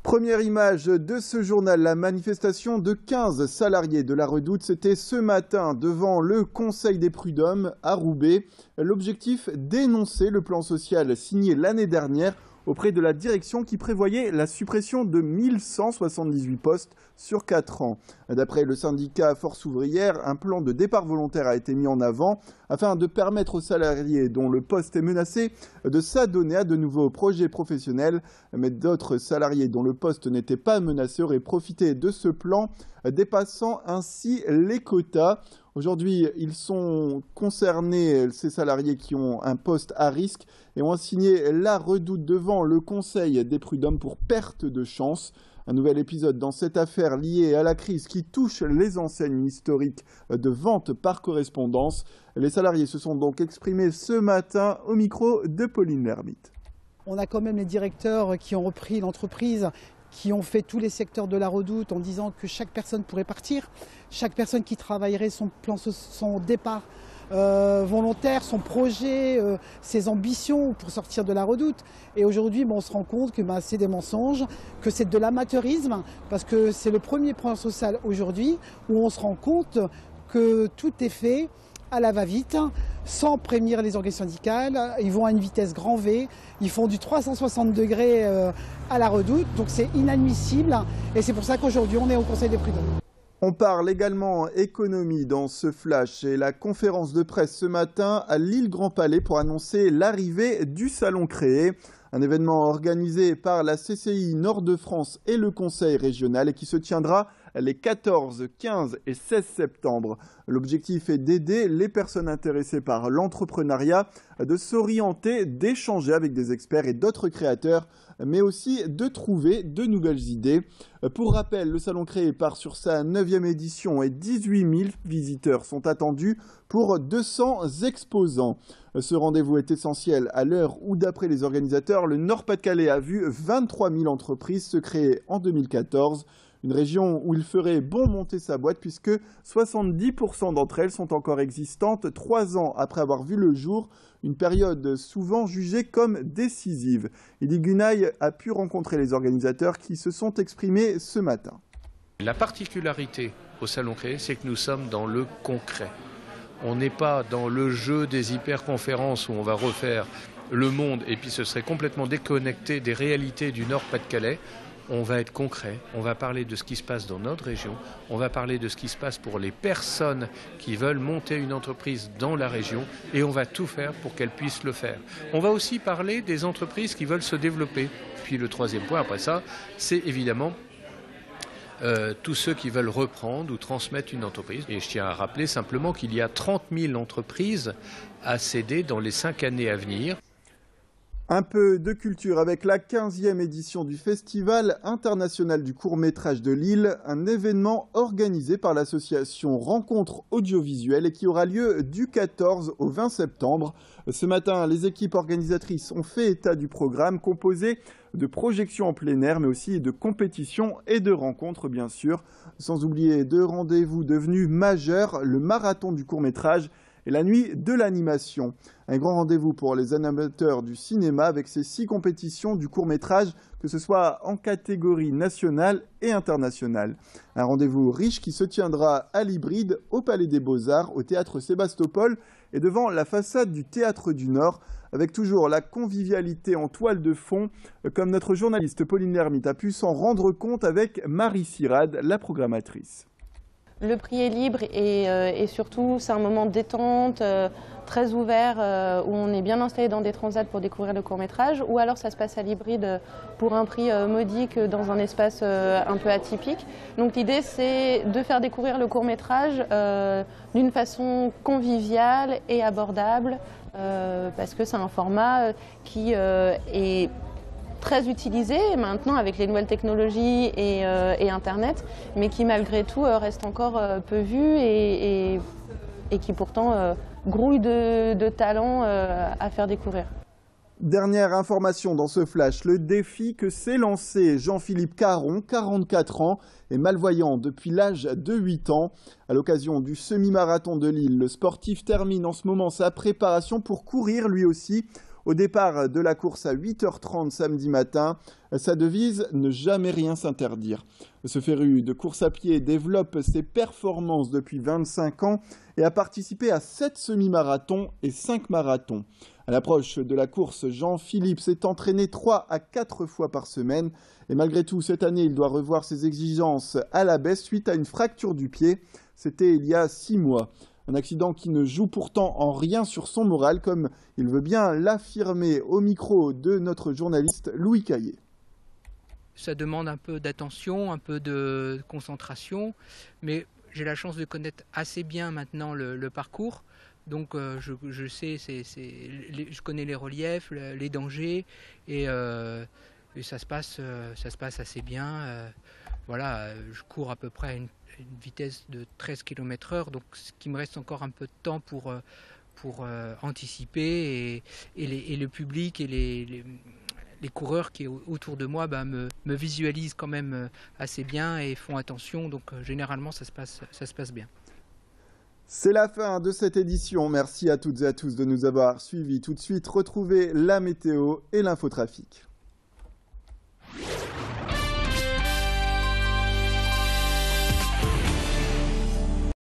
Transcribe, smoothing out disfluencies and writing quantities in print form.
Première image de ce journal, la manifestation de 15 salariés de la Redoute. C'était ce matin devant le Conseil des prud'hommes à Roubaix. L'objectif, dénoncer le plan social signé l'année dernière auprès de la direction qui prévoyait la suppression de 1178 postes sur 4 ans. D'après le syndicat Force ouvrière, un plan de départ volontaire a été mis en avant afin de permettre aux salariés dont le poste est menacé de s'adonner à de nouveaux projets professionnels. Mais d'autres salariés dont le poste n'était pas menacé auraient profité de ce plan, dépassant ainsi les quotas. Aujourd'hui, ils sont concernés, ces salariés qui ont un poste à risque, et ont signé la Redoute devant le Conseil des prud'hommes pour perte de chance. Un nouvel épisode dans cette affaire liée à la crise qui touche les enseignes historiques de vente par correspondance. Les salariés se sont donc exprimés ce matin au micro de Pauline Lermite. On a quand même les directeurs qui ont repris l'entreprise, qui ont fait tous les secteurs de la Redoute en disant que chaque personne pourrait partir, chaque personne qui travaillerait son départ volontaire, son projet, ses ambitions pour sortir de la Redoute. Et aujourd'hui, on se rend compte que c'est des mensonges, que c'est de l'amateurisme, parce que c'est le premier plan social aujourd'hui où on se rend compte que tout est fait à la va-vite, sans prévenir les organisations syndicales. Ils vont à une vitesse grand V, ils font du 360 degrés à la Redoute, donc c'est inadmissible. Et c'est pour ça qu'aujourd'hui, on est au Conseil des prud'hommes. On parle également économie dans ce flash et la conférence de presse ce matin à Lille Grand Palais pour annoncer l'arrivée du Salon Créé. Un événement organisé par la CCI Nord-de-France et le Conseil régional et qui se tiendra les 14, 15 et 16 septembre. L'objectif est d'aider les personnes intéressées par l'entrepreneuriat, de s'orienter, d'échanger avec des experts et d'autres créateurs, mais aussi de trouver de nouvelles idées. Pour rappel, le Salon Créé part sur sa 9e édition et 18 000 visiteurs sont attendus pour 200 exposants. Ce rendez-vous est essentiel à l'heure où, d'après les organisateurs, le Nord-Pas-de-Calais a vu 23 000 entreprises se créer en 2014. Une région où il ferait bon monter sa boîte puisque 70% d'entre elles sont encore existantes 3 ans après avoir vu le jour, une période souvent jugée comme décisive. Elie Gunaï a pu rencontrer les organisateurs qui se sont exprimés ce matin. La particularité au Salon Créé, c'est que nous sommes dans le concret. On n'est pas dans le jeu des hyperconférences où on va refaire le monde et puis ce serait complètement déconnecté des réalités du Nord-Pas-de-Calais. On va être concret, on va parler de ce qui se passe dans notre région, on va parler de ce qui se passe pour les personnes qui veulent monter une entreprise dans la région et on va tout faire pour qu'elles puissent le faire. On va aussi parler des entreprises qui veulent se développer. Puis le troisième point après ça, c'est évidemment tous ceux qui veulent reprendre ou transmettre une entreprise. Et je tiens à rappeler simplement qu'il y a 30 000 entreprises à céder dans les 5 années à venir. Un peu de culture avec la 15e édition du Festival international du court-métrage de Lille, un événement organisé par l'association Rencontres audiovisuelles et qui aura lieu du 14 au 20 septembre. Ce matin, les équipes organisatrices ont fait état du programme composé de projections en plein air, mais aussi de compétitions et de rencontres, bien sûr. Sans oublier deux rendez-vous devenus majeurs, le marathon du court-métrage et la nuit de l'animation. Un grand rendez-vous pour les animateurs du cinéma avec ces 6 compétitions du court-métrage, que ce soit en catégorie nationale et internationale. Un rendez-vous riche qui se tiendra à l'Hybride, au Palais des Beaux-Arts, au Théâtre Sébastopol et devant la façade du Théâtre du Nord, avec toujours la convivialité en toile de fond, comme notre journaliste Pauline Lermite a pu s'en rendre compte avec Marie Sirad, la programmatrice. Le prix est libre et surtout c'est un moment de détente, très ouvert, où on est bien installé dans des transats pour découvrir le court-métrage, ou alors ça se passe à l'Hybride pour un prix modique dans un espace un peu atypique. Donc l'idée c'est de faire découvrir le court-métrage d'une façon conviviale et abordable, parce que c'est un format qui est très utilisé maintenant avec les nouvelles technologies et Internet, mais qui malgré tout reste encore peu vu et qui pourtant grouille de talents à faire découvrir. Dernière information dans ce flash, le défi que s'est lancé Jean-Philippe Caron, 44 ans, est malvoyant depuis l'âge de 8 ans. À l'occasion du semi-marathon de Lille, le sportif termine en ce moment sa préparation pour courir lui aussi Au départ de la course à 8h30 samedi matin, sa devise « Ne jamais rien s'interdire ». Ce féru de course à pied développe ses performances depuis 25 ans et a participé à 7 semi-marathons et 5 marathons. À l'approche de la course, Jean-Philippe s'est entraîné 3 à 4 fois par semaine. Et malgré tout, cette année, il doit revoir ses exigences à la baisse suite à une fracture du pied. C'était il y a 6 mois. Un accident qui ne joue pourtant en rien sur son moral, comme il veut bien l'affirmer au micro de notre journaliste Louis Caillé. Ça demande un peu d'attention, un peu de concentration, mais j'ai la chance de connaître assez bien maintenant le parcours. Donc je sais, je connais les reliefs, les dangers et ça se passe assez bien. Voilà, je cours à peu près à une vitesse de 13 km/h, donc ce qui me reste encore un peu de temps pour anticiper et le public et les coureurs qui sont autour de moi me visualisent quand même assez bien et font attention, donc généralement ça se passe bien. C'est la fin de cette édition. Merci à toutes et à tous de nous avoir suivis. Tout de suite, retrouvez la météo et l'infotrafic.